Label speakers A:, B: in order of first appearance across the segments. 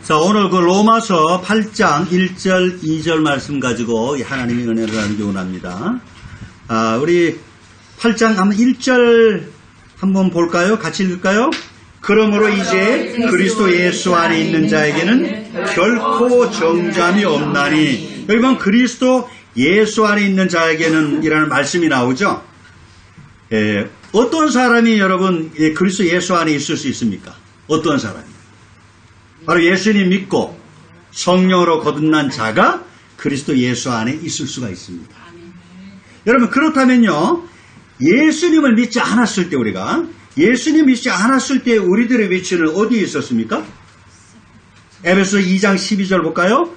A: 자, 오늘 그 로마서 8장 1절, 2절 말씀 가지고 하나님의 은혜를 나누기 원합니다. 우리 8장 한번 1절 한번 볼까요? 같이 읽을까요? 그러므로 이제 그리스도 예수 안에 있는 자에게는 결코 정죄함이 없나니. 여기 보면 그리스도 예수 안에 있는 자에게는 이라는 말씀이 나오죠. 어떤 사람이 여러분 그리스도 예수 안에 있을 수 있습니까? 어떤 사람이? 바로 예수님 믿고 성령으로 거듭난 자가 그리스도 예수 안에 있을 수가 있습니다. 여러분 그렇다면요, 예수님을 믿지 않았을 때 우리가 예수님 믿지 않았을 때 우리들의 위치는 어디에 있었습니까? 에베소 2장 12절 볼까요?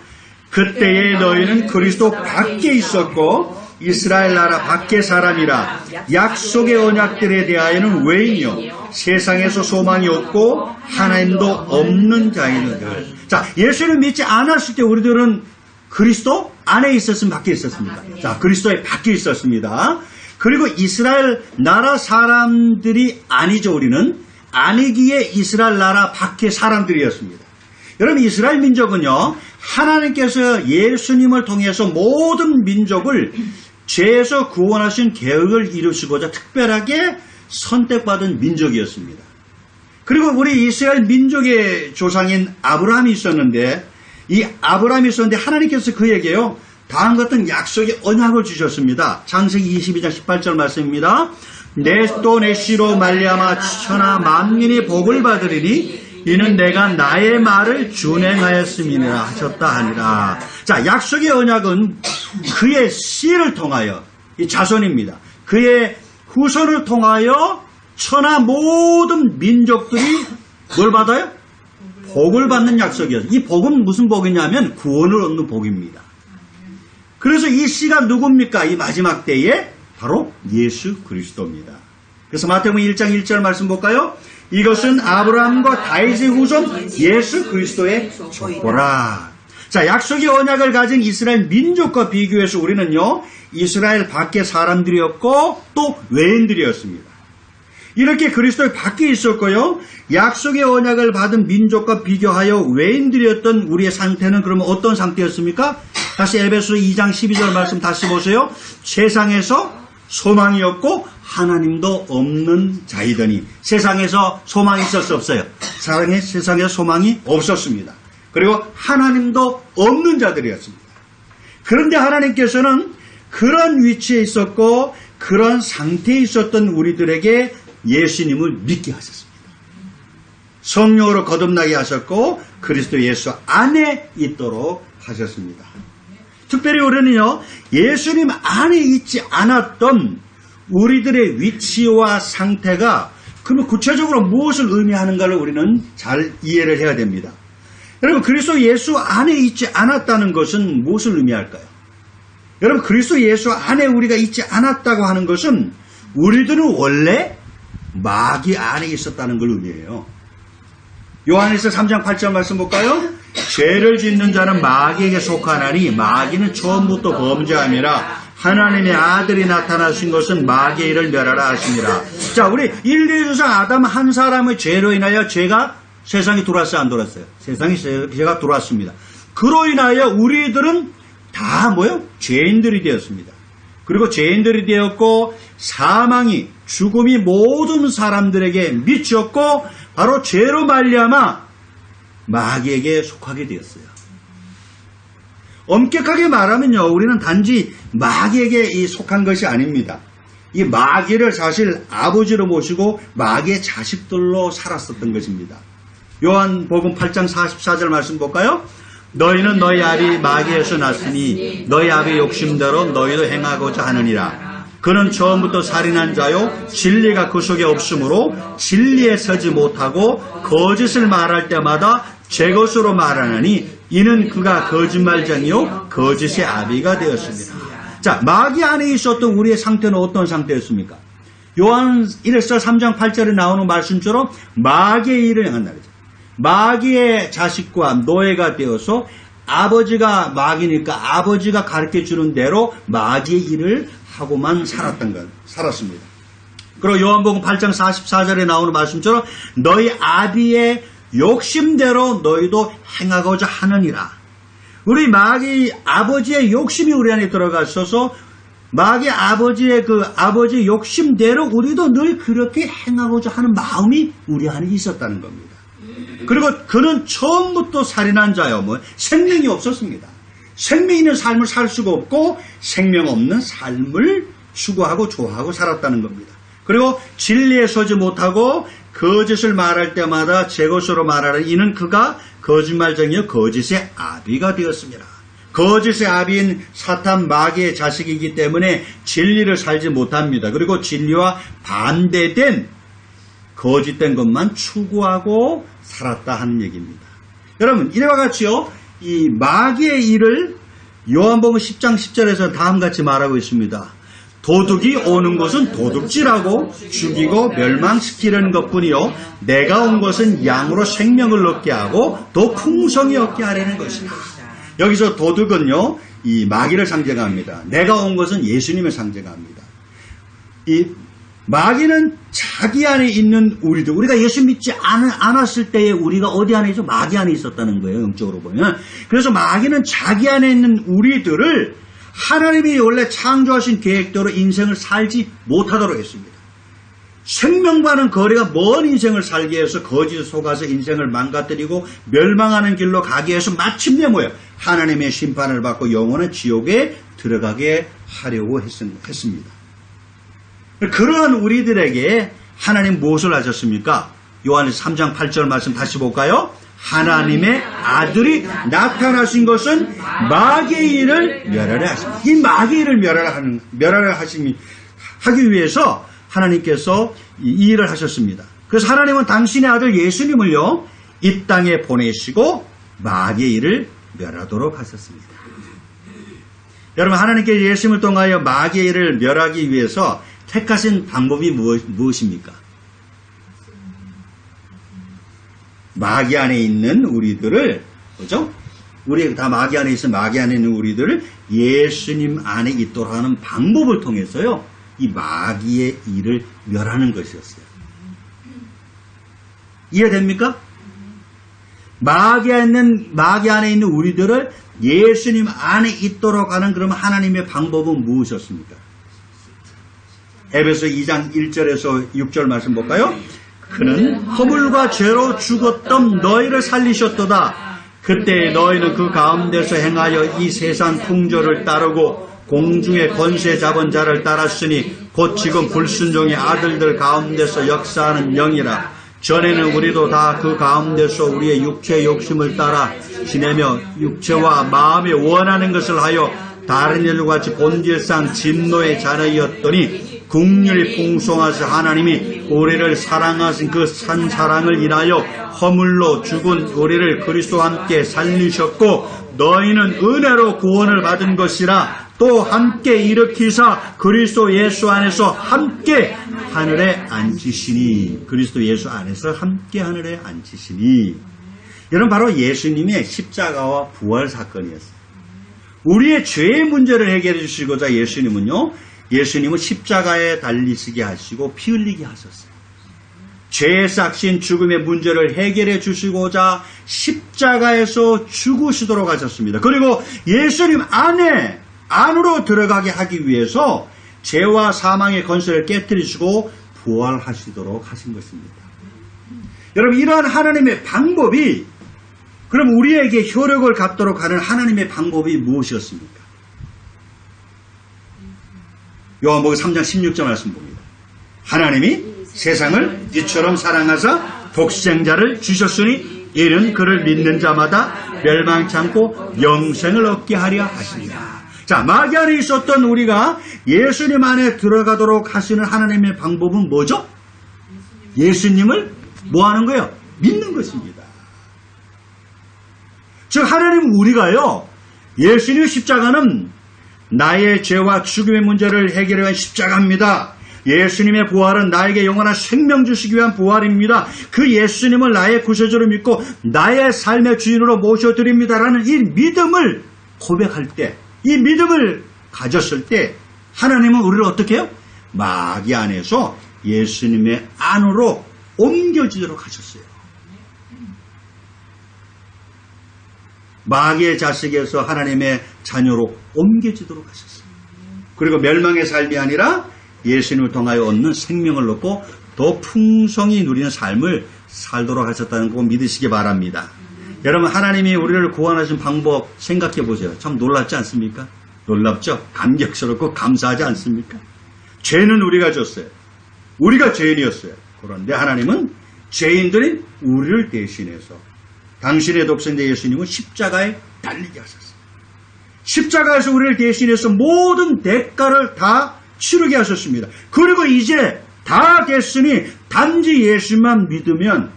A: 그때에 너희는 그리스도 밖에 있었고 이스라엘 나라 밖의 사람이라 약속의 언약들에 대하여는 외인이요 세상에서 소망이 없고 하나님도 없는 자이너들. 자, 예수를 믿지 않았을 때 우리들은 그리스도 안에 있었으면 밖에 있었습니까? 자, 그리스도의 밖에 있었습니다. 그리고 이스라엘 나라 사람들이 아니죠. 우리는 아니기에 이스라엘 나라 밖의 사람들이었습니다. 여러분 이스라엘 민족은요, 하나님께서 예수님을 통해서 모든 민족을 죄에서 구원하신 계획을 이루시고자 특별하게 선택받은 민족이었습니다. 그리고 우리 이스라엘 민족의 조상인 아브라함이 있었는데, 이 아브라함이 있었는데 하나님께서 그에게요 다음 같은 약속의 언약을 주셨습니다. 창세기 22장 18절 말씀입니다. 내 씨로 말미암아 천하 만민이 복을 받으리니 이는 내가 나의 말을 준행하였음이니라 하셨다 하니라. 자, 약속의 언약은 그의 씨를 통하여, 이 자손입니다. 그의 후손을 통하여 천하 모든 민족들이 뭘 받아요? 복을 받는 약속이었어요. 이 복은 무슨 복이냐면 구원을 얻는 복입니다. 그래서 이 씨가 누굽니까? 이 마지막 때에 바로 예수 그리스도입니다. 그래서 마태복음 1장 1절 말씀 볼까요? 이것은 아브라함과 다윗의 후손 예수 그리스도의 족보라. 자, 약속의 언약을 가진 이스라엘 민족과 비교해서 우리는요, 이스라엘 밖의 사람들이었고 또 외인들이었습니다. 이렇게 그리스도의 밖에 있었고요, 약속의 언약을 받은 민족과 비교하여 외인들이었던 우리의 상태는 그러면 어떤 상태였습니까? 다시 에베소 2장 12절 말씀 다시 보세요. 세상에서 소망이 없고 하나님도 없는 자이더니. 세상에서 소망이 있을 수 없어요. 세상에 소망이 없었습니다. 그리고 하나님도 없는 자들이었습니다. 그런데 하나님께서는 그런 위치에 있었고 그런 상태에 있었던 우리들에게 예수님을 믿게 하셨습니다. 성령으로 거듭나게 하셨고 그리스도 예수 안에 있도록 하셨습니다. 특별히 우리는요, 예수님 안에 있지 않았던 우리들의 위치와 상태가 그러면 구체적으로 무엇을 의미하는가를 우리는 잘 이해를 해야 됩니다. 여러분, 그리스도 예수 안에 있지 않았다는 것은 무엇을 의미할까요? 여러분, 그리스도 예수 안에 우리가 있지 않았다고 하는 것은 우리들은 원래 마귀 안에 있었다는 걸 의미해요. 요한일서 3장 8절 말씀 볼까요? 죄를 짓는 자는 마귀에게 속하나니 마귀는 처음부터 범죄함이라 하나님의 아들이 나타나신 것은 마귀의 일을 멸하라 하시니라. 자, 우리 인류조상 아담 한 사람의 죄로 인하여 죄가 세상에 들어왔어요, 안 들어왔어요? 세상에 죄가 들어왔습니다. 그로 인하여 우리들은 다 뭐요? 죄인들이 되었습니다. 그리고 죄인들이 되었고 사망이, 죽음이 모든 사람들에게 미쳤고 바로 죄로 말미암아 마귀에게 속하게 되었어요. 엄격하게 말하면요, 우리는 단지 마귀에게 속한 것이 아닙니다. 이 마귀를 사실 아버지로 모시고 마귀의 자식들로 살았었던 것입니다. 요한복음 8장 44절 말씀 볼까요? 너희는 너희 아비 마귀에서 났으니 너희 아비 욕심대로 너희도 행하고자 하느니라. 그는 처음부터 살인한 자요 진리가 그 속에 없으므로 진리에 서지 못하고 거짓을 말할 때마다 제 것으로 말하느니 이는 그가 거짓말쟁이요 거짓의 아비가 되었습니다. 자, 마귀 안에 있었던 우리의 상태는 어떤 상태였습니까? 요한 1서 3장 8절에 나오는 말씀처럼 마귀의 일을 행한다. 마귀의 자식과 노예가 되어서 아버지가 마귀니까 아버지가 가르쳐주는 대로 마귀의 일을 하고만 살았습니다. 그리고 요한복음 8장 44절에 나오는 말씀처럼 너희 아비의 욕심대로 너희도 행하고자 하느니라. 우리 마귀 아버지의 욕심이 우리 안에 들어갔어서 마귀 아버지의 아버지의 욕심대로 우리도 늘 그렇게 행하고자 하는 마음이 우리 안에 있었다는 겁니다. 그리고 그는 처음부터 살인한 자요. 생명이 없었습니다. 생명 있는 삶을 살 수가 없고 생명 없는 삶을 추구하고 좋아하고 살았다는 겁니다. 그리고 진리에 서지 못하고 거짓을 말할 때마다 제 것으로 말하는 이는 그가 거짓말쟁이여 거짓의 아비가 되었습니다. 거짓의 아비인 사탄 마귀의 자식이기 때문에 진리를 살지 못합니다. 그리고 진리와 반대된 거짓된 것만 추구하고 살았다 하는 얘기입니다. 여러분 이와 같이요 이 마귀의 일을 요한복음 10장 10절에서 다음같이 말하고 있습니다. 도둑이 오는 것은 도둑질하고 죽이고 멸망시키려는 것뿐이요 내가 온 것은 양으로 생명을 얻게 하고 더 풍성히 얻게 하려는 것이다. 여기서 도둑은요 이 마귀를 상징합니다. 내가 온 것은 예수님을 상징합니다. 이 마귀는 자기 안에 있는 우리들, 우리가 예수 믿지 않았을 때에 우리가 어디 안에 있어? 마귀 안에 있었다는 거예요, 영적으로 보면. 그래서 마귀는 자기 안에 있는 우리들을 하나님이 원래 창조하신 계획대로 인생을 살지 못하도록 했습니다. 생명과는 거리가 먼 인생을 살게 해서 거짓에 속아서 인생을 망가뜨리고 멸망하는 길로 가게 해서 마침내 뭐예요? 하나님의 심판을 받고 영원한 지옥에 들어가게 하려고 했습니다. 그러한 우리들에게 하나님 무엇을 하셨습니까? 요한에서 3장 8절 말씀 다시 볼까요? 하나님의 아들이 나타나신 것은 마귀의 일을 멸하려 하십니다. 이 마귀의 일을 멸하려 하기 위해서 하나님께서 이 일을 하셨습니다. 그래서 하나님은 당신의 아들 예수님을요 이 땅에 보내시고 마귀의 일을 멸하도록 하셨습니다. 여러분 하나님께 예수님을 통하여 마귀의 일을 멸하기 위해서 택하신 방법이 무엇입니까? 마귀 안에 있는 우리들을, 그죠? 우리 다 마귀 안에 있어 마귀 안에 있는 우리들을 예수님 안에 있도록 하는 방법을 통해서요, 이 마귀의 일을 멸하는 것이었어요. 이해됩니까? 마귀 안에 있는 우리들을 예수님 안에 있도록 하는 그럼 하나님의 방법은 무엇이었습니까? 에베소 2장 1절에서 6절 말씀 볼까요? 그는 허물과 죄로 죽었던 너희를 살리셨도다. 그때 너희는 그 가운데서 행하여 이 세상 풍조를 따르고 공중의 권세 잡은 자를 따랐으니 곧 지금 불순종의 아들들 가운데서 역사하는 영이라. 전에는 우리도 다 그 가운데서 우리의 육체의 욕심을 따라 지내며 육체와 마음에 원하는 것을 하여 다른 일과 같이 본질상 진노의 자녀였더니 긍휼이 풍성하사 하나님이 우리를 사랑하신 그 산 사랑을 인하여 허물로 죽은 우리를 그리스도와 함께 살리셨고 너희는 은혜로 구원을 받은 것이라. 또 함께 일으키사 그리스도 예수 안에서 함께 하늘에 앉히시니. 그리스도 예수 안에서 함께 하늘에 앉히시니. 이런 바로 예수님의 십자가와 부활 사건이었어요. 우리의 죄의 문제를 해결해 주시고자 예수님은 십자가에 달리시게 하시고 피 흘리게 하셨어요. 죄의 싹신 죽음의 문제를 해결해 주시고자 십자가에서 죽으시도록 하셨습니다. 그리고 예수님 안으로 들어가게 하기 위해서 죄와 사망의 권세를 깨뜨리시고 부활하시도록 하신 것입니다. 여러분, 이러한 하나님의 방법이, 그럼 우리에게 효력을 갖도록 하는 하나님의 방법이 무엇이었습니까? 요한복음 3장 16절 말씀 봅니다. 하나님이 세상을 이처럼 사랑하사 독생자를 주셨으니 이는 그를 믿는 자마다 멸망치 않고 영생을 얻게 하려 하시니라. 자, 마귀 안에 있었던 우리가 예수님 안에 들어가도록 하시는 하나님의 방법은 뭐죠? 예수님을 뭐 하는 거예요? 믿는 것입니다. 즉 하나님은 우리가요, 예수님의 십자가는 나의 죄와 죽음의 문제를 해결해 위한 십자가입니다. 예수님의 부활은 나에게 영원한 생명 주시기 위한 부활입니다. 그 예수님을 나의 구세주로 믿고 나의 삶의 주인으로 모셔드립니다라는 이 믿음을 고백할 때, 이 믿음을 가졌을 때 하나님은 우리를 어떻게 해요? 마귀 안에서 예수님의 안으로 옮겨지도록 하셨어요. 마귀의 자식에서 하나님의 자녀로 옮겨지도록 하셨어요. 그리고 멸망의 삶이 아니라 예수님을 통하여 얻는 생명을 얻고 더 풍성히 누리는 삶을 살도록 하셨다는 거 믿으시기 바랍니다. 여러분, 하나님이 우리를 구원하신 방법 생각해 보세요. 참 놀랍지 않습니까? 놀랍죠? 감격스럽고 감사하지 않습니까? 죄는 우리가 졌어요. 우리가 죄인이었어요. 그런데 하나님은 죄인들인 우리를 대신해서 당신의 독생자 예수님은 십자가에 달리게 하셨어요. 십자가에서 우리를 대신해서 모든 대가를 다 치르게 하셨습니다. 그리고 이제 다 됐으니 단지 예수만 믿으면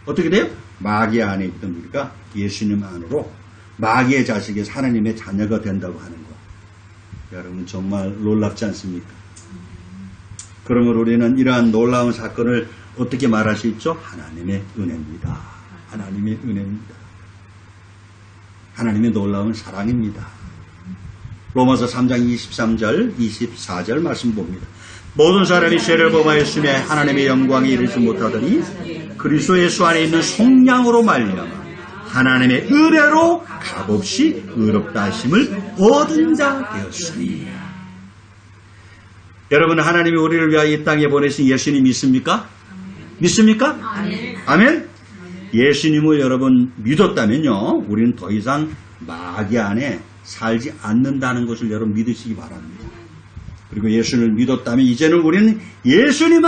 A: 어떻게 돼요? 마귀 안에 있던 우리가 예수님 안으로 마귀의 자식에서 하나님의 자녀가 된다고 하는 것. 여러분 정말 놀랍지 않습니까? 그러므로 우리는 이러한 놀라운 사건을 어떻게 말할 수 있죠? 하나님의 은혜입니다. 하나님의 은혜입니다. 하나님의 놀라운 사랑입니다. 로마서 3장 23절, 24절 말씀 봅니다. 모든 사람이 죄를 범하였으며 하나님의 영광에 이르지 못하더니 그리스도 예수 안에 있는 속량으로 말미암아 하나님의 은혜로 값없이 의롭다 하심을 얻은 자 되었으니. 여러분, 하나님이 우리를 위하여 이 땅에 보내신 예수님 믿습니까? 믿습니까? 아멘. 예수님을 여러분 믿었다면요, 우리는 더 이상 마귀 안에 살지 않는다는 것을 여러분 믿으시기 바랍니다. 그리고 예수님을 믿었다면 이제는 우리는 예수님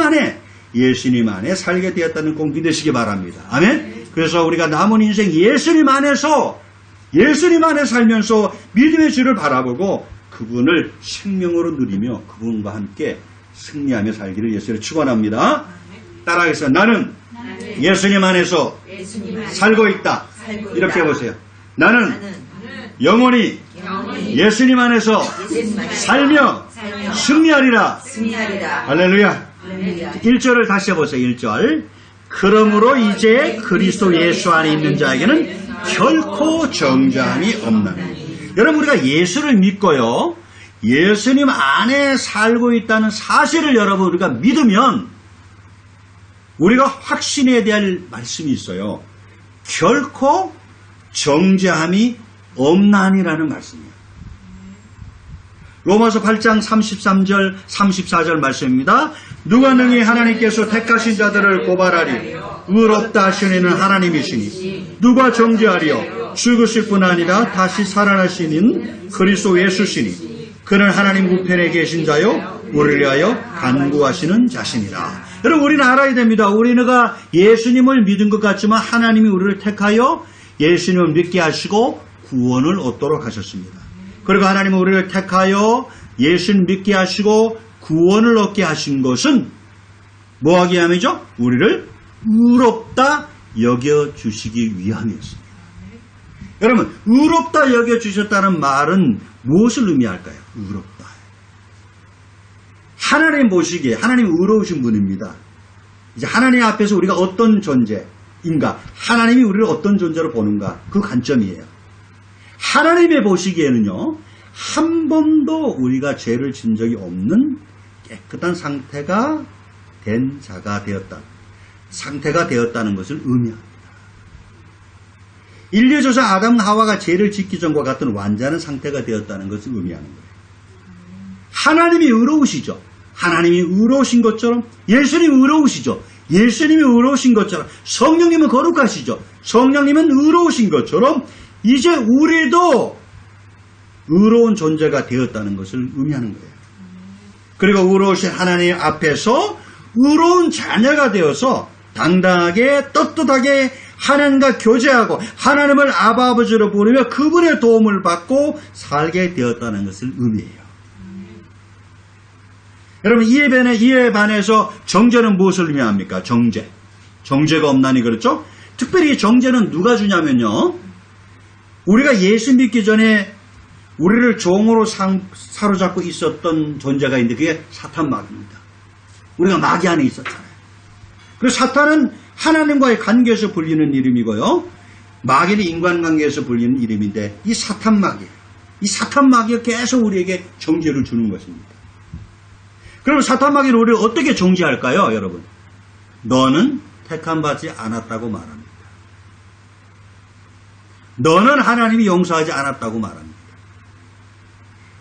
A: 안에 살게 되었다는 꼭 믿으시기 바랍니다. 아멘. 그래서 우리가 남은 인생 예수님 안에 살면서 믿음의 주를 바라보고 그분을 생명으로 누리며 그분과 함께 승리하며 살기를 예수를 축원합니다. 따라하겠습니다. 나는 예수님 안에서 살고 있다. 이렇게 해보세요. 나는 영원히 예수님 안에서 살며 승리하리라. 할렐루야. 1절을 다시 해보세요. 1절. 그러므로 이제 그리스도 예수 안에 있는 자에게는 결코 정죄함이 없나니. 여러분, 우리가 예수를 믿고요, 예수님 안에 살고 있다는 사실을 여러분 우리가 믿으면 우리가 확신해야 될 말씀이 있어요. 결코 정죄함이 없나니라는 말씀이에요. 로마서 8장 33절 34절 말씀입니다. 누가 능히 하나님께서 택하신 자들을 고발하리. 의롭다 하시는 하나님이시니 누가 정죄하리요. 죽으실 뿐 아니라 다시 살아나시는 그리스도 예수시니 그는 하나님 우편에 계신 자요 우리를 위하여 간구하시는 자신이라. 여러분, 우리는 알아야 됩니다. 우리가 예수님을 믿은 것 같지만 하나님이 우리를 택하여 예수님을 믿게 하시고 구원을 얻도록 하셨습니다. 그리고 하나님은 우리를 택하여 예수를 믿게 하시고 구원을 얻게 하신 것은 뭐하기 위함이죠? 우리를 의롭다 여겨주시기 위함이었습니다. 여러분, 의롭다 여겨주셨다는 말은 무엇을 의미할까요? 의롭다. 하나님 보시기에 하나님 의로우신 분입니다. 이제 하나님 앞에서 우리가 어떤 존재인가, 하나님이 우리를 어떤 존재로 보는가, 그 관점이에요. 하나님의 보시기에는요, 한 번도 우리가 죄를 진 적이 없는 깨끗한 상태가 된 자가 되었다. 상태가 되었다는 것을 의미합니다. 인류조차 아담 하와가 죄를 짓기 전과 같은 완전한 상태가 되었다는 것을 의미하는 거예요. 하나님이 의로우시죠. 하나님이 의로우신 것처럼 예수님이 의로우시죠. 예수님이 의로우신 것처럼 성령님은 거룩하시죠. 성령님은 의로우신 것처럼 이제 우리도 의로운 존재가 되었다는 것을 의미하는 거예요. 그리고 의로우신 하나님 앞에서 의로운 자녀가 되어서 당당하게 떳떳하게 하나님과 교제하고 하나님을 아버지로 부르며 그분의 도움을 받고 살게 되었다는 것을 의미해요. 여러분, 이에 반해서 정죄는 무엇을 의미합니까? 정죄가 없나니, 그렇죠? 특별히 정죄는 누가 주냐면요, 우리가 예수 믿기 전에 우리를 종으로 사로잡고 있었던 존재가 있는데 그게 사탄 마귀입니다. 우리가 마귀 안에 있었잖아요. 그래서 사탄은 하나님과의 관계에서 불리는 이름이고요, 마귀는 인간관계에서 불리는 이름인데 이 사탄 마귀가 계속 우리에게 정죄를 주는 것입니다. 그럼 사탄 마귀는 우리를 어떻게 정죄할까요, 여러분? 너는 택함받지 않았다고 말합니다. 너는 하나님이 용서하지 않았다고 말합니다.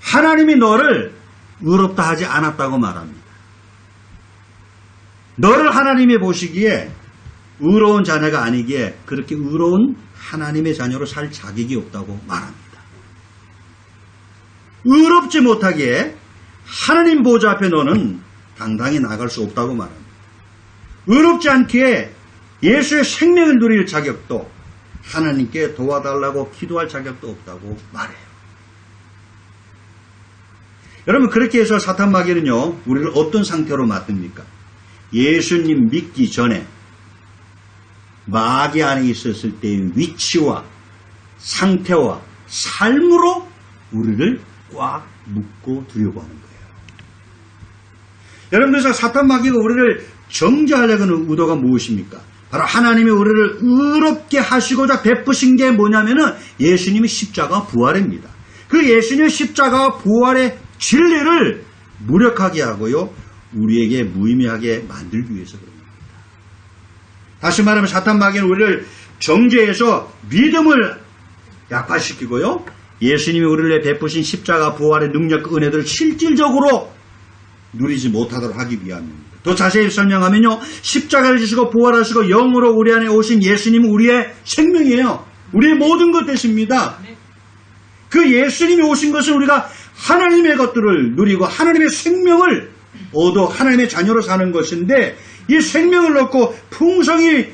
A: 하나님이 너를 의롭다 하지 않았다고 말합니다. 너를 하나님이 보시기에 의로운 자녀가 아니기에 그렇게 의로운 하나님의 자녀로 살 자격이 없다고 말합니다. 의롭지 못하기에 하나님 보좌 앞에 너는 당당히 나갈 수 없다고 말합니다. 의롭지 않기에 예수의 생명을 누릴 자격도 하나님께 도와달라고 기도할 자격도 없다고 말해요. 여러분 그렇게 해서 사탄 마귀는요 우리를 어떤 상태로 만듭니까? 예수님 믿기 전에 마귀 안에 있었을 때의 위치와 상태와 삶으로 우리를 꽉 묶고 두려고 하는 거예요. 여러분 그래서 사탄 마귀가 우리를 정죄하려고 하는 의도가 무엇입니까? 바로 하나님이 우리를 의롭게 하시고자 베푸신 게 뭐냐면은 예수님의 십자가 부활입니다. 그 예수님의 십자가 부활의 진리를 무력하게 하고요 우리에게 무의미하게 만들기 위해서 그럽니다. 다시 말하면 사탄 마귀는 우리를 정죄해서 믿음을 약화시키고요 예수님이 우리를 베푸신 십자가 부활의 능력 은혜들을 실질적으로 누리지 못하도록 하기 위함입니다. 더 자세히 설명하면요 십자가를 지시고 부활하시고 영으로 우리 안에 오신 예수님은 우리의 생명이에요. 우리의 모든 것 되십니다. 그 예수님이 오신 것은 우리가 하나님의 것들을 누리고 하나님의 생명을 얻어 하나님의 자녀로 사는 것인데 이 생명을 얻고 풍성히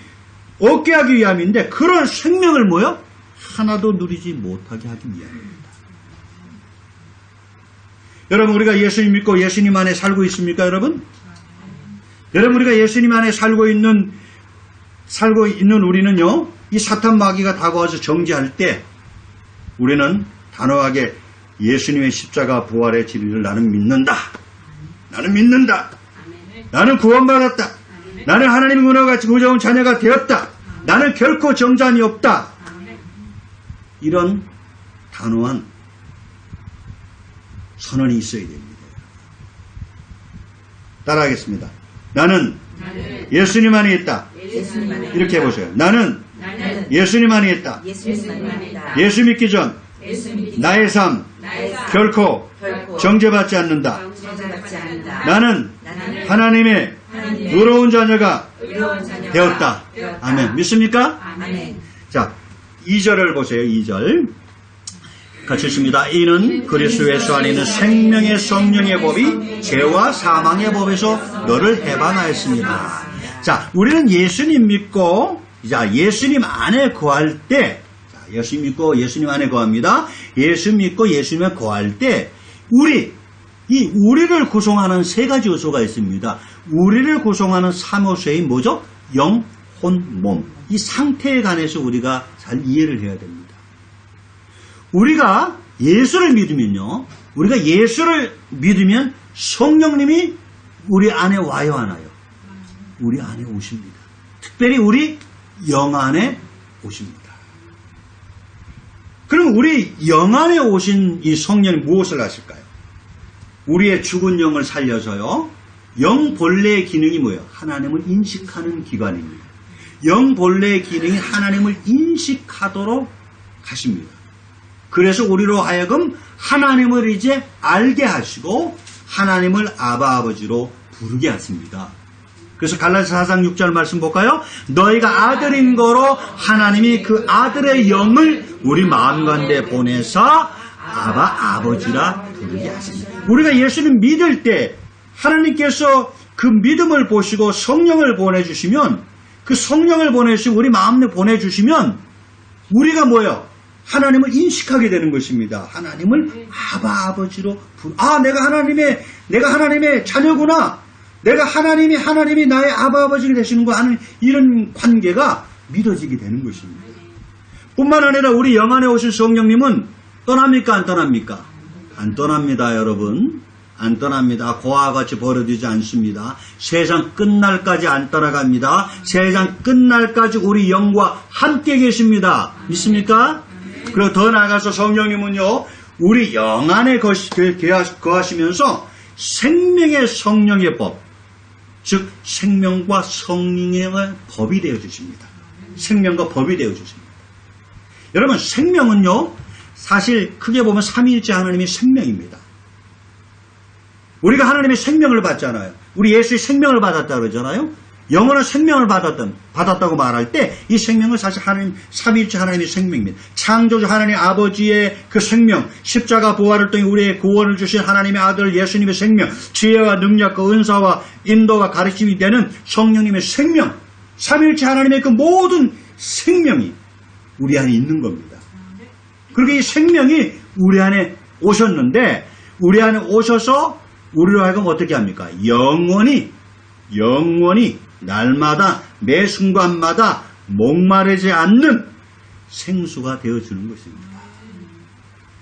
A: 얻게 하기 위함인데 그런 생명을 뭐요? 하나도 누리지 못하게 하기 위함입니다. 여러분 우리가 예수님 믿고 예수님 안에 살고 있습니까 여러분? 여러분 우리가 예수님 안에 살고 있는 우리는요 이 사탄 마귀가 다가와서 정죄할 때 우리는 단호하게 예수님의 십자가 부활의 진리를 나는 믿는다. 나는 믿는다. 나는 구원받았다. 나는 하나님의 은혜와 같이 의로운 자녀가 되었다. 나는 결코 정죄함이 없다. 이런 단호한 선언이 있어야 됩니다. 따라하겠습니다. 나는 예수님 안에 있다. 이렇게 해보세요. 나는 예수님 안에 있다. 예수 믿기 전 나의 삶 결코 정죄받지 않는다. 나는 하나님의 의로운 자녀가 되었다. 아멘. 믿습니까? 자, 2절을 보세요. 2절 같이 읽습니다. 이는 그리스도 예수 안에 있는 생명의 성령의 법이 죄와 사망의 법에서 너를 해방하였습니다. 자, 우리는 예수님 믿고 예수님 안에 거할 때 예수 믿고 예수님 안에 거합니다. 예수 믿고 예수님 안에 거할 때 우리를 구성하는 세 가지 요소가 있습니다. 우리를 구성하는 3요소의 뭐죠? 영, 혼, 몸. 이 상태에 관해서 우리가 잘 이해를 해야 됩니다. 우리가 예수를 믿으면요. 우리가 예수를 믿으면 성령님이 우리 안에 와요, 안 와요? 우리 안에 오십니다. 특별히 우리 영 안에 오십니다. 그럼 우리 영 안에 오신 이 성령이 무엇을 하실까요? 우리의 죽은 영을 살려서요. 영 본래의 기능이 뭐예요? 하나님을 인식하는 기관입니다. 영 본래의 기능이 하나님을 인식하도록 하십니다. 그래서 우리로 하여금 하나님을 이제 알게 하시고 하나님을 아바 아버지로 부르게 하십니다. 그래서 갈라디아서 4장 6절 말씀 볼까요? 너희가 아들인 거로 하나님이 그 아들의 영을 우리 마음 가운데 보내서 아바 아버지라 부르게 하십니다. 우리가 예수님 믿을 때 하나님께서 그 믿음을 보시고 성령을 보내주시면 그 성령을 보내주시고 우리 마음에 보내주시면 우리가 뭐예요? 하나님을 인식하게 되는 것입니다. 하나님을 아바 아버지로 내가 하나님의 자녀구나. 내가 하나님이 나의 아바 아버지가 되시는가 하는 이런 관계가 믿어지게 되는 것입니다. 뿐만 아니라 우리 영 안에 오신 성령님은 떠납니까? 안 떠납니까? 안 떠납니다, 여러분. 안 떠납니다. 고아와 같이 버려지지 않습니다. 세상 끝날까지 안 떠나갑니다. 세상 끝날까지 우리 영과 함께 계십니다. 믿습니까? 그리고 더 나아가서 성령님은요, 우리 영 안에 거하시면서 생명의 성령의 법, 즉 생명과 성령의 법이 되어 주십니다. 생명과 법이 되어 주십니다. 여러분, 생명은요, 사실 크게 보면 삼위일체 하나님의 생명입니다. 우리가 하나님의 생명을 받잖아요. 우리 예수의 생명을 받았다 그러잖아요. 영원한 생명을 받았다고 말할 때 이 생명은 사실 하나님, 삼위일체 하나님의 생명입니다. 창조주 하나님 아버지의 그 생명, 십자가 부활을 통해 우리의 구원을 주신 하나님의 아들 예수님의 생명, 지혜와 능력과 은사와 인도와 가르침이 되는 성령님의 생명, 삼위일체 하나님의 그 모든 생명이 우리 안에 있는 겁니다. 그리고 이 생명이 우리 안에 오셨는데 우리 안에 오셔서 우리로 하여금 어떻게 합니까? 영원히 날마다 매 순간마다 목마르지 않는 생수가 되어주는 것입니다.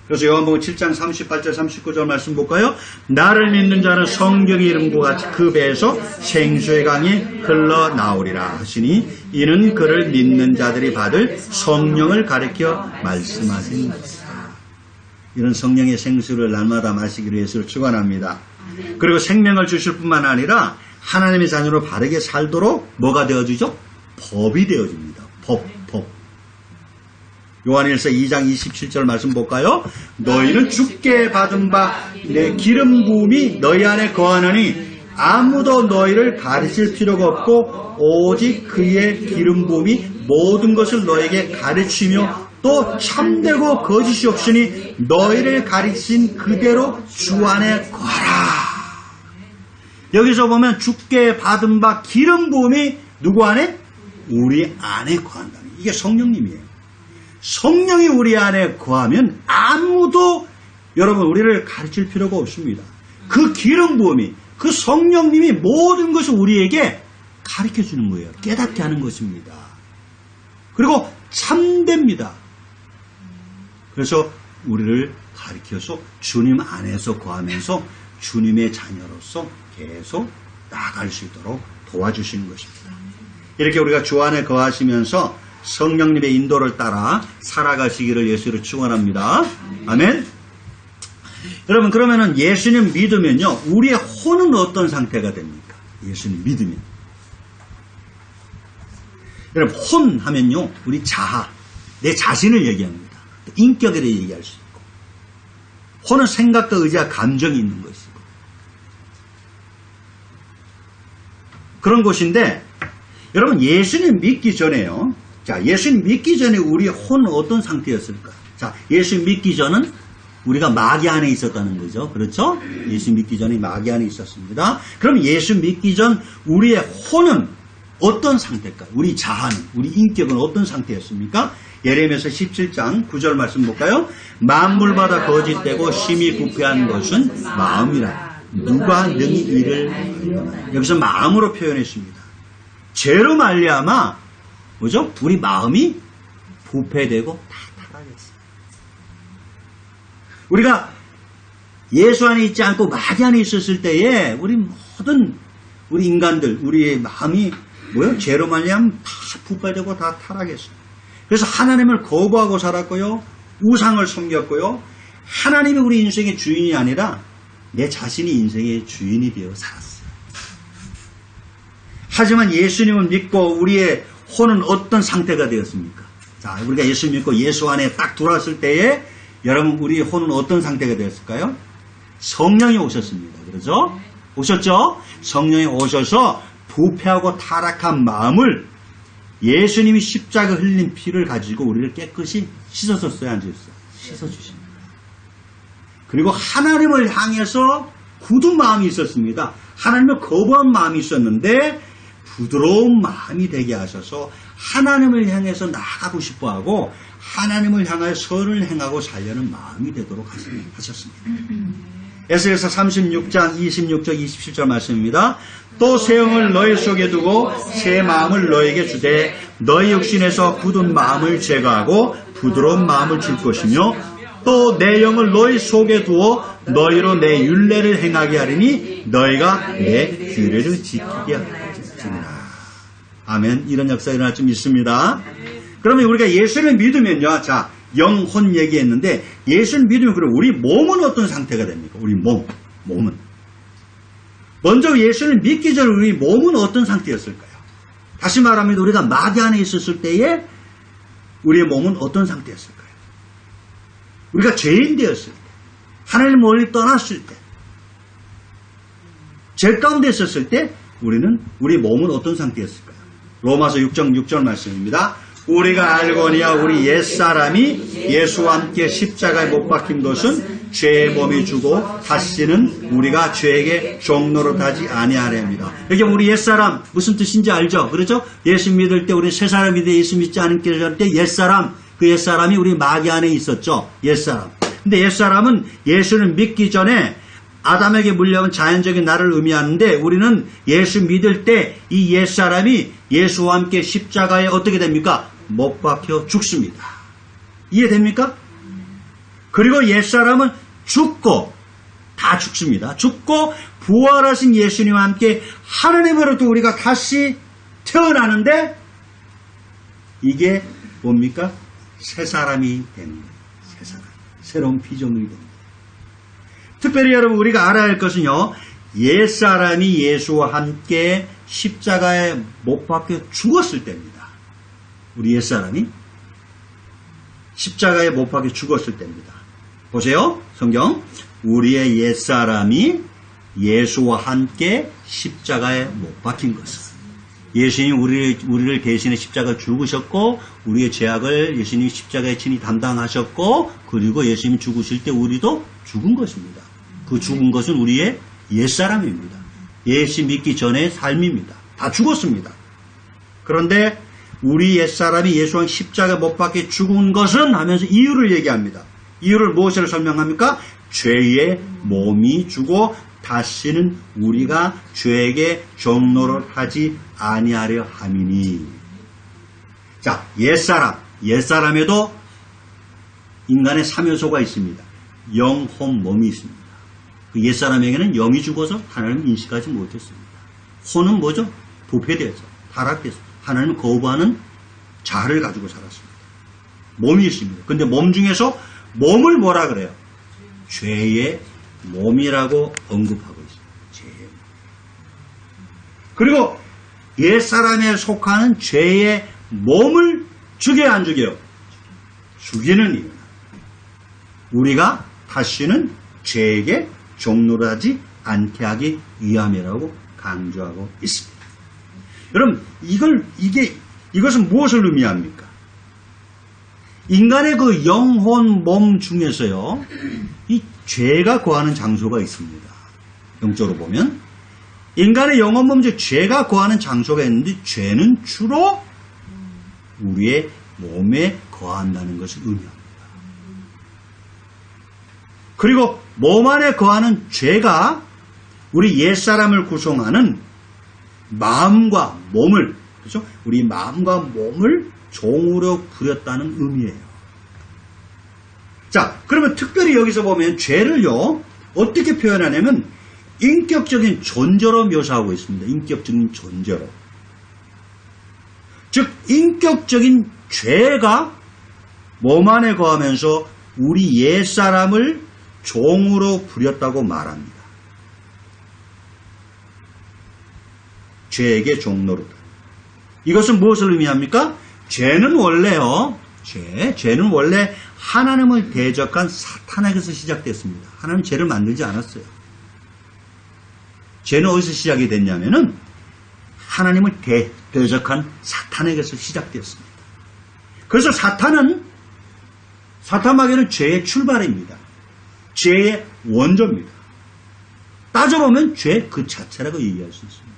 A: 그래서 요한복음 7장 38절 39절 말씀 볼까요? 나를 믿는 자는 성경의 이름과 같이 그 배에서 생수의 강이 흘러나오리라 하시니 이는 그를 믿는 자들이 받을 성령을 가리켜 말씀하신 것이다. 이런 성령의 생수를 날마다 마시기로 예수를 축원합니다. 그리고 생명을 주실 뿐만 아니라 하나님의 자녀로 바르게 살도록 뭐가 되어주죠? 법이 되어줍니다. 법. 요한일서 2장 27절 말씀 볼까요? 너희는 주께 받은 바 내 기름 부음이 너희 안에 거하느니 아무도 너희를 가르칠 필요가 없고 오직 그의 기름 부음이 모든 것을 너에게 가르치며 또 참되고 거짓이 없으니 너희를 가르친 그대로 주 안에 거하라. 여기서 보면 주께 받은 바 기름 부음이 누구 안에? 우리 안에 거한다. 이게 성령님이에요. 성령이 우리 안에 거하면 아무도 여러분 우리를 가르칠 필요가 없습니다. 그 기름 부음이 그 성령님이 모든 것을 우리에게 가르쳐 주는 거예요. 깨닫게 하는 것입니다. 그리고 참됩니다. 그래서 우리를 가르쳐서 주님 안에서 거하면서 주님의 자녀로서 계속 나아갈 수 있도록 도와주시는 것입니다. 이렇게 우리가 주 안에 거하시면서 성령님의 인도를 따라 살아가시기를 예수를 축원합니다. 아멘. 여러분, 그러면은 예수님 믿으면요, 우리의 혼은 어떤 상태가 됩니까? 예수님 믿으면. 여러분, 혼 하면요, 우리 자아, 내 자신을 얘기합니다. 인격에 대해 얘기할 수 있고, 혼은 생각과 의지와 감정이 있는 것이고, 그런 곳인데, 여러분, 예수님 믿기 전에요. 자, 예수님 믿기 전에 우리의 혼은 어떤 상태였을까? 자, 예수님 믿기 전은 우리가 마귀 안에 있었다는 거죠. 그렇죠? 예수 믿기 전에 마귀 안에 있었습니다. 그럼 예수 믿기 전 우리의 혼은 어떤 상태일까요? 우리 자아는, 우리 인격은 어떤 상태였습니까? 예레미야서 17장 9절 말씀 볼까요? 만물마다 거짓되고 심히 부패한 것은 마음이라. 누가 능히 이를 알려나. 여기서 마음으로 표현했습니다. 죄로 말미암아 뭐죠? 우리 마음이 부패되고 다 타락했어요. 우리가 예수 안에 있지 않고 마귀 안에 있었을 때에 우리 모든 우리 인간들, 우리의 마음이 뭐요? 죄로 말미암아 다 부패되고 다 타락했어요. 그래서 하나님을 거부하고 살았고요. 우상을 섬겼고요. 하나님이 우리 인생의 주인이 아니라 내 자신이 인생의 주인이 되어 살았어요. 하지만 예수님을 믿고 우리의 혼은 어떤 상태가 되었습니까? 자, 우리가 예수 믿고 예수 안에 딱 들어왔을 때에 여러분 우리의 혼은 어떤 상태가 되었을까요? 성령이 오셨습니다. 그렇죠? 오셨죠? 성령이 오셔서 부패하고 타락한 마음을 예수님이 십자가 흘린 피를 가지고 우리를 깨끗이 씻었었어요? 안 씻었어요? 씻어주십니다. 그리고 하나님을 향해서 굳은 마음이 있었습니다. 하나님을 거부한 마음이 있었는데 부드러운 마음이 되게 하셔서 하나님을 향해서 나아가고 싶어하고 하나님을 향하여 선을 행하고 살려는 마음이 되도록 하셨습니다. 에스겔서 36장 26절 27절 말씀입니다. 또 새 영을 너희 속에 두고 새 마음을 너에게 주되 너희 육신에서 굳은 마음을 제거하고 부드러운 마음을 줄 것이며 또 내 영을 너희 속에 두어 너희로 내 율례를 행하게 하리니 너희가 내 규례를 지키게 하리라. 아멘. 이런 역사가 일어날 줄 믿습니다. 그러면 우리가 예수를 믿으면요. 자, 영혼 얘기했는데 예수를 믿으면 그럼 우리 몸은 어떤 상태가 됩니까? 우리 몸은. 먼저 예수를 믿기 전에 우리 몸은 어떤 상태였을까요? 다시 말하면 우리가 마귀 안에 있었을 때에 우리의 몸은 어떤 상태였을까요? 우리가 죄인 되었을 때, 하나님 멀리 떠났을 때, 죄 가운데 있었을 때 우리 몸은 어떤 상태였을까요? 로마서 6장 6절 말씀입니다. 우리가 알거니와 우리 옛사람이 예수와 함께 십자가에 못 박힌 것은 죄의 몸이 주고 다시는 우리가 죄에게 종노릇하지 아니하렵니다. 여기 우리 옛사람 무슨 뜻인지 알죠? 그렇죠? 예수 믿을 때 우리 새 사람이 돼 예수 믿지 않게 될 때 옛사람, 그 옛사람이 우리 마귀 안에 있었죠. 옛사람. 근데 옛사람은 예수를 믿기 전에 아담에게 물려온 자연적인 나를 의미하는데 우리는 예수 믿을 때 이 옛사람이 예수와 함께 십자가에 어떻게 됩니까? 못 박혀 죽습니다. 이해됩니까? 그리고 옛사람은 죽고 다 죽습니다. 죽고 부활하신 예수님과 함께 하나님으로부터 우리가 다시 태어나는데 이게 뭡니까? 새 사람이 됩니다. 새 사람. 새로운 피조물이 됩니다. 특별히 여러분 우리가 알아야 할 것은요. 옛사람이 예수와 함께 십자가에 못 박혀 죽었을 때입니다. 우리 옛사람이 십자가에 못 박혀 죽었을 때입니다. 보세요. 성경. 우리의 옛사람이 예수와 함께 십자가에 못 박힌 것은 예수님이 우리를 대신해 십자가에 죽으셨고 우리의 죄악을 예수님이 십자가에 친히 담당하셨고 그리고 예수님이 죽으실 때 우리도 죽은 것입니다. 그 죽은 것은 우리의 옛사람입니다. 예수 믿기 전의 삶입니다. 다 죽었습니다. 그런데 우리 옛사람이 예수와 십자가에 못 박혀 죽은 것은 하면서 이유를 얘기합니다. 이유를 무엇으로 설명합니까? 죄의 몸이 주고 다시는 우리가 죄에게 종노릇하지 아니하려 함이니. 자, 옛사람에도 인간의 3요소가 있습니다. 영혼, 몸이 있습니다. 그 옛사람에게는 영이 죽어서 하나님을 인식하지 못했습니다. 혼은 뭐죠? 부패되어서 타락돼서 하나님을 거부하는 자아를 가지고 살았습니다. 몸이 있습니다. 근데 몸 중에서 몸을 뭐라 그래요? 죄의 몸이라고 언급하고 있습니다. 죄의 몸. 그리고 옛사람에 속하는 죄의 몸을 죽여야 안 죽여요? 죽이는 이유는 우리가 다시는 죄에게 종노릇하지 않게 하기 위함이라고 강조하고 있습니다. 여러분, 이것은 무엇을 의미합니까? 인간의 그 영혼, 몸 중에서요, 이 죄가 거하는 장소가 있습니다. 영적으로 보면. 인간의 영혼, 몸 중 죄가 거하는 장소가 있는데, 죄는 주로 우리의 몸에 거한다는 것을 의미합니다. 그리고 몸 안에 거하는 죄가 우리 옛사람을 구성하는 마음과 몸을, 그렇죠? 우리 마음과 몸을 종으로 부렸다는 의미예요. 자, 그러면 특별히 여기서 보면 죄를요, 어떻게 표현하냐면 인격적인 존재로 묘사하고 있습니다. 인격적인 존재로. 즉, 인격적인 죄가 몸 안에 거하면서 우리 옛사람을 종으로 부렸다고 말합니다. 죄에게 종노릇. 이것은 무엇을 의미합니까? 죄는 원래요. 죄는 원래 하나님을 대적한 사탄에게서 시작됐습니다. 하나님은 죄를 만들지 않았어요. 죄는 어디서 시작이 됐냐면은 하나님을 대적한 사탄에게서 시작되었습니다. 그래서 사탄 마귀는 죄의 출발입니다. 죄의 원조입니다. 따져보면 죄 그 자체라고 얘기할 수 있습니다.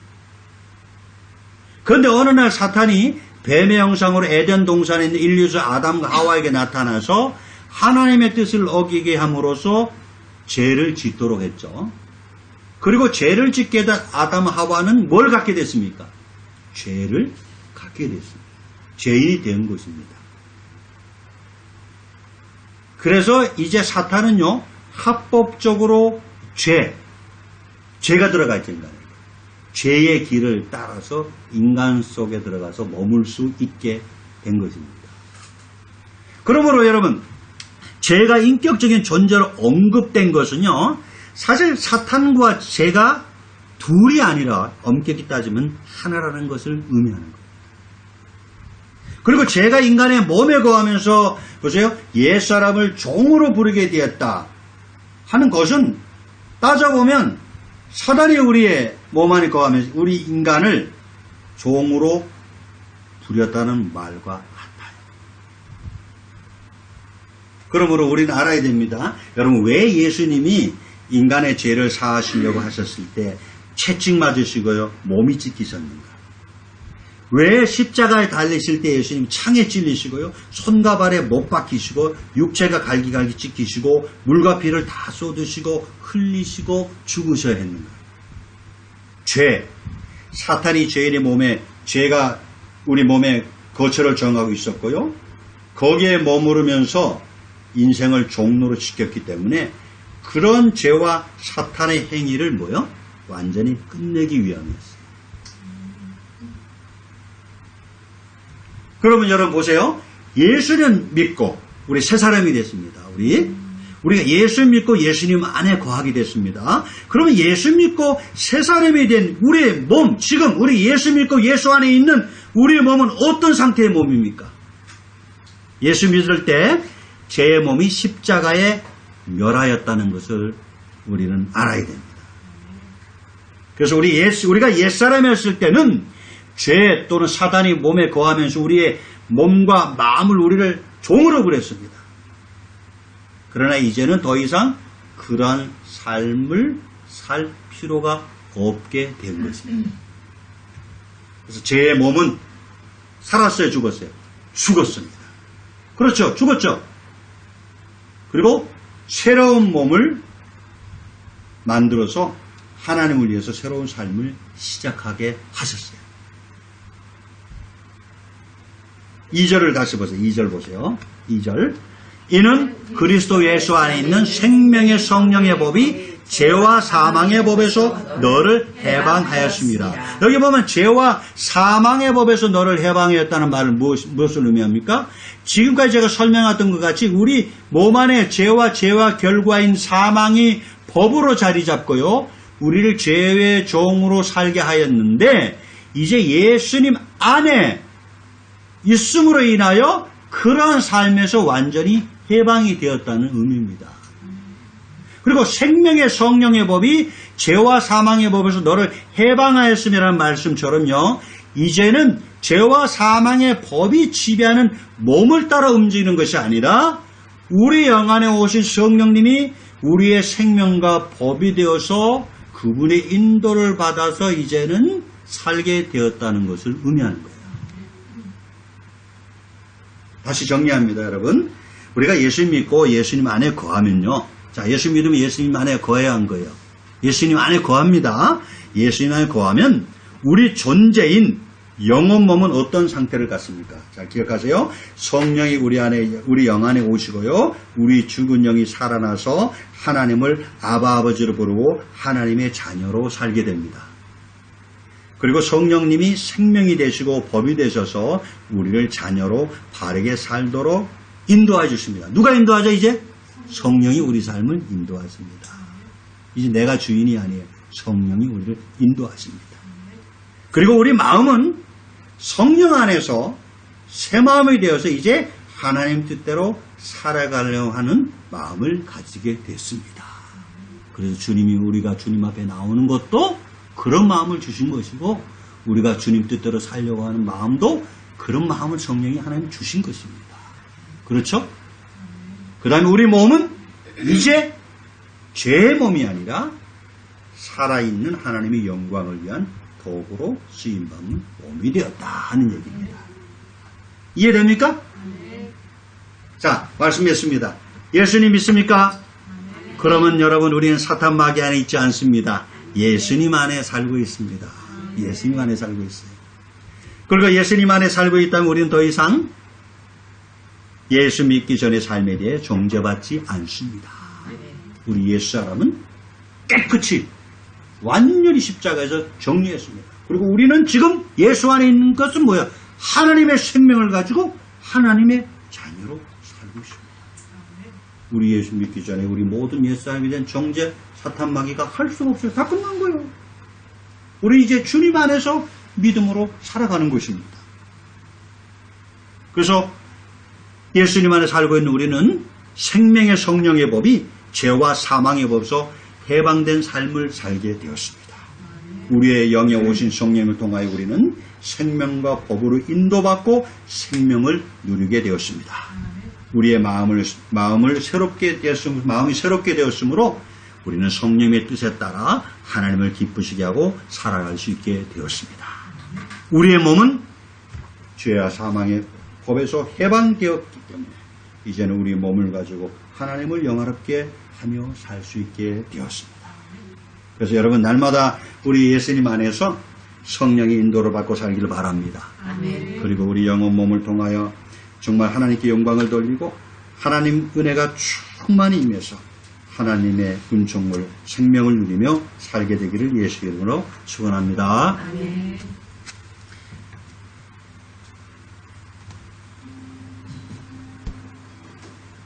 A: 그런데 어느 날 사탄이 뱀의 형상으로 에덴 동산에 있는 인류수 아담과 하와에게 나타나서 하나님의 뜻을 어기게 함으로써 죄를 짓도록 했죠. 그리고 죄를 짓게 된 아담 하와는 뭘 갖게 됐습니까? 죄를 갖게 됐습니다. 죄인이 된 것입니다. 그래서 이제 사탄은요, 합법적으로 죄가 들어가 있습니다. 죄의 길을 따라서 인간 속에 들어가서 머물 수 있게 된 것입니다. 그러므로 여러분, 죄가 인격적인 존재로 언급된 것은요, 사실 사탄과 죄가 둘이 아니라 엄격히 따지면 하나라는 것을 의미하는 겁니다. 그리고 죄가 인간의 몸에 거하면서 보세요. 옛사람을 종으로 부르게 되었다 하는 것은 따져보면 사단이 우리의 몸 안에 거하면서 우리 인간을 종으로 부렸다는 말과 같아요. 그러므로 우리는 알아야 됩니다. 여러분, 왜 예수님이 인간의 죄를 사하시려고 하셨을 때 채찍 맞으시고요, 몸이 찢기셨는가? 왜 십자가에 달리실 때 예수님 창에 찔리시고요, 손과 발에 못 박히시고 육체가 갈기갈기 찢기시고 물과 피를 다 쏟으시고 흘리시고 죽으셔야 했는가? 죄, 사탄이 죄인의 몸에, 죄가 우리 몸에 거처를 정하고 있었고요, 거기에 머무르면서 인생을 종로로 시켰기 때문에 그런 죄와 사탄의 행위를 완전히 끝내기 위함이었어요. 그러면 여러분 보세요. 예수님 믿고 우리 새 사람이 됐습니다. 우리가 예수 믿고 예수님 안에 거하게 됐습니다. 그러면 예수 믿고 새 사람이 된 우리의 몸, 지금 우리 예수 믿고 예수 안에 있는 우리의 몸은 어떤 상태의 몸입니까? 예수 믿을 때 제 몸이 십자가에 멸하였다는 것을 우리는 알아야 됩니다. 그래서 우리가 옛사람이었을 때는 죄 또는 사단이 몸에 거하면서 우리의 몸과 마음을 우리를 종으로 부렸습니다. 그러나 이제는 더 이상 그러한 삶을 살 필요가 없게 된 것입니다. 그래서 제 몸은 살았어요, 죽었어요? 죽었습니다. 그렇죠, 죽었죠. 그리고 새로운 몸을 만들어서 하나님을 위해서 새로운 삶을 시작하게 하셨어요. 2절을 다시 보세요. 2절 보세요. 2절. 이는 그리스도 예수 안에 있는 생명의 성령의 법이 죄와 사망의 법에서 너를 해방하였습니다. 여기 보면 죄와 사망의 법에서 너를 해방하였다는 말은 무엇을 의미합니까? 지금까지 제가 설명했던 것 같이 우리 몸 안에 죄와 결과인 사망이 법으로 자리 잡고요, 우리를 죄의 종으로 살게 하였는데 이제 예수님 안에 있음으로 인하여 그러한 삶에서 완전히 해방이 되었다는 의미입니다. 그리고 생명의 성령의 법이 죄와 사망의 법에서 너를 해방하였음이라는 말씀처럼요, 이제는 죄와 사망의 법이 지배하는 몸을 따라 움직이는 것이 아니라 우리 영 안에 오신 성령님이 우리의 생명과 법이 되어서 그분의 인도를 받아서 이제는 살게 되었다는 것을 의미하는 거예요. 다시 정리합니다, 여러분. 우리가 예수 믿고 예수님 안에 거하면요. 자, 예수 믿으면 예수님 안에 거해야 한 거예요. 예수님 안에 거합니다. 예수님 안에 거하면 우리 존재인 영혼 몸은 어떤 상태를 갖습니까? 자, 기억하세요. 성령이 우리 영 안에 오시고요, 우리 죽은 영이 살아나서 하나님을 아바 아버지로 부르고 하나님의 자녀로 살게 됩니다. 그리고 성령님이 생명이 되시고 법이 되셔서 우리를 자녀로 바르게 살도록 인도해 주십니다. 누가 인도하죠, 이제? 성령이 우리 삶을 인도하십니다. 이제 내가 주인이 아니에요. 성령이 우리를 인도하십니다. 그리고 우리 마음은 성령 안에서 새 마음이 되어서 이제 하나님 뜻대로 살아가려고 하는 마음을 가지게 됐습니다. 그래서 우리가 주님 앞에 나오는 것도 그런 마음을 주신 것이고, 우리가 주님 뜻대로 살려고 하는 마음도 그런 마음을 성령이 하나님 주신 것입니다. 그렇죠? 그 다음에 우리 몸은 이제 죄의 몸이 아니라 살아있는 하나님의 영광을 위한 도구로 쓰임받는 몸이 되었다 하는 얘기입니다. 이해됩니까? 자, 말씀했습니다. 예수님 믿습니까? 그러면 여러분, 우리는 사탄 마귀 안에 있지 않습니다. 예수님 안에 살고 있습니다. 예수님 안에 살고 있어요. 그리고 예수님 안에 살고 있다면 우리는 더 이상 예수 믿기 전의 삶에 대해 정죄받지 않습니다. 우리 예수 사람은 깨끗이 완전히 십자가에서 정리했습니다. 그리고 우리는 지금 예수 안에 있는 것은 뭐야? 하나님의 생명을 가지고 하나님의 자녀로 살고 있습니다. 우리 예수 믿기 전에 우리 모든 예수 사람에 대한 정죄, 사탄 마귀가 할 수가 없어요. 다 끝난 거예요. 우리 이제 주님 안에서 믿음으로 살아가는 것입니다. 그래서 예수님 안에 살고 있는 우리는 생명의 성령의 법이 죄와 사망의 법에서 해방된 삶을 살게 되었습니다. 우리의 영에 오신 성령을 통하여 우리는 생명과 법으로 인도받고 생명을 누리게 되었습니다. 우리의 마음이 새롭게 되었으므로 우리는 성령의 뜻에 따라 하나님을 기쁘시게 하고 살아갈 수 있게 되었습니다. 우리의 몸은 죄와 사망의 법에서 해방되었기 때문에 이제는 우리 몸을 가지고 하나님을 영화롭게 하며 살 수 있게 되었습니다. 그래서 여러분 날마다 우리 예수님 안에서 성령의 인도를 받고 살기를 바랍니다.
B: 아멘.
A: 그리고 우리 영혼 몸을 통하여 정말 하나님께 영광을 돌리고 하나님 은혜가 충만히 임해서 하나님의 은총을 생명을 누리며 살게 되기를 예수 이름으로 축원합니다.
B: 아멘.